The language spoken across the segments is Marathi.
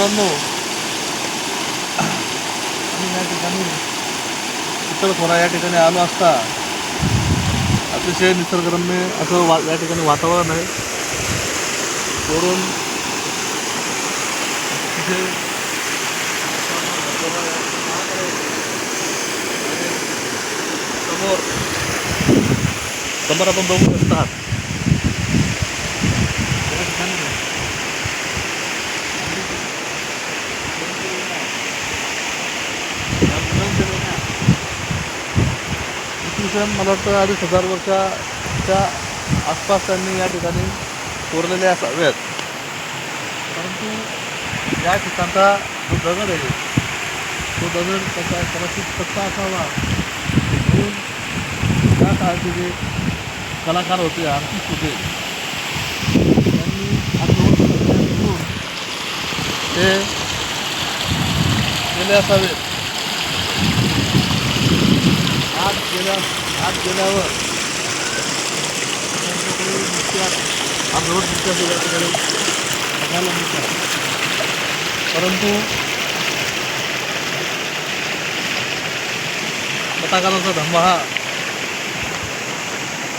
मित्रांनो, मी या ठिकाणी चिखलदरा या ठिकाणी आलो असता अतिशय निसर्गरम्य असं या ठिकाणी वातावरण आहे. वरून तिथे समोर समोर आपण बघू शकतात या ठिकाणी इसवी सन मला वाटतं 2,500 वर्षाच्या आसपास त्यांनी या ठिकाणी कोरलेले असावेत. परंतु या ठिकाणचा जो दगड आहे तो दगड त्याचा कदाचित कच्चा असावा. म्हणून त्या काळचे जे कलाकार होते, आर्टिस्ट होते, त्यांनी हा करून ते गेले असावेत. आत गेल्यावर त्यांच्याकडे नुसत्यात अर्धवट नुसत्यात या ठिकाणी बघायला मिळतात. परंतु कथाकारांचा धंदा हा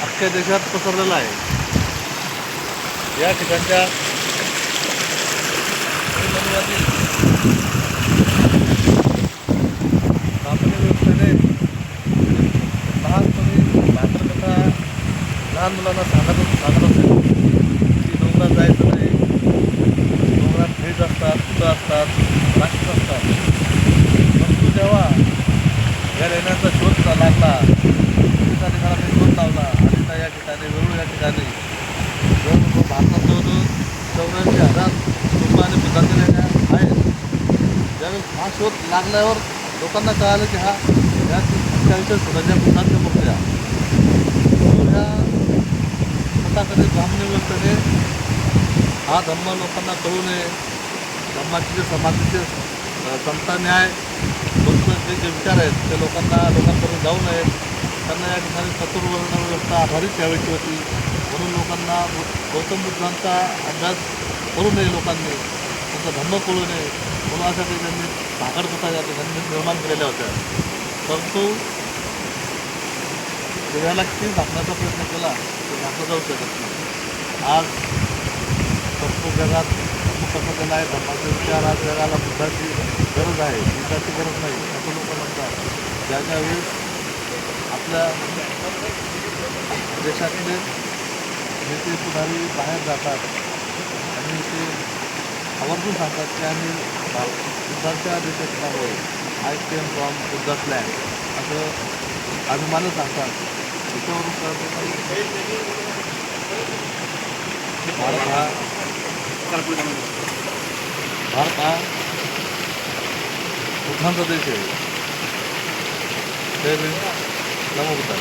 अख्ख्या देशात पसरलेला आहे. या ठिकाणच्या लहान मुलांना सांगत असेल की डोंगरात जायचं नाही, डोंगरात भेज असतात, फुलं असतात, राक्षस असतात. परंतु जेव्हा या लेण्यांचा शोध लागला, एका ठिकाणी शोध लावला आणि या ठिकाणी वेरूळ या ठिकाणी जवळजवळ भारतात जवळजवळ 84,000 कुटुंब आणि बुद्धांच्या लेण्या आहेत. ज्यावेळेस हा शोध लागल्यावर लोकांना कळालं की हा या 40 स्वतःच्या बुद्धांच्या मूर्त्या ह्या तथाकथित ब्राह्मणी व्यवस्थेने हा धर्म लोकांना कळू नये, धर्माचे जे समाजाचे समता न्याय लोकांचे जे विचार आहेत ते लोकांपर्यंत जाऊ नयेत. त्यांना या ठिकाणी चतुर्वर्ण व्यवस्था आधारित ठेवायची होती. म्हणून लोकांना गौतम बुद्धांचा अभ्यास करू नये, लोकांनी त्यांचा धर्म कळू नये म्हणून यासाठी त्यांनी भाकरकथा या ठिकाणी निर्माण केलेल्या होत्या. परंतु देवाला किती झाकण्याचा प्रयत्न केला तर झाकलं जाऊ शकत नाही. आज संपूर्ण जगात धर्म कसं केला आहे, धर्माचे विचार आज जगाला बुद्धाची गरज आहे, गीताची गरज नाही असं लोक म्हणतात. ज्या वेळेस आपल्या देशातले नेते पुढारी बाहेर जातात आणि ते आवर्जून सांगतात की आम्ही बुद्धांच्या देशात आहोत, आय केम फ्रॉम बुद्धाच लँड असं अभिमानं सांगतात. त्याच्यावरून कळतं की भारत हा बुद्धांचा देश आहे. जय भीम, नमो बुद्धाय.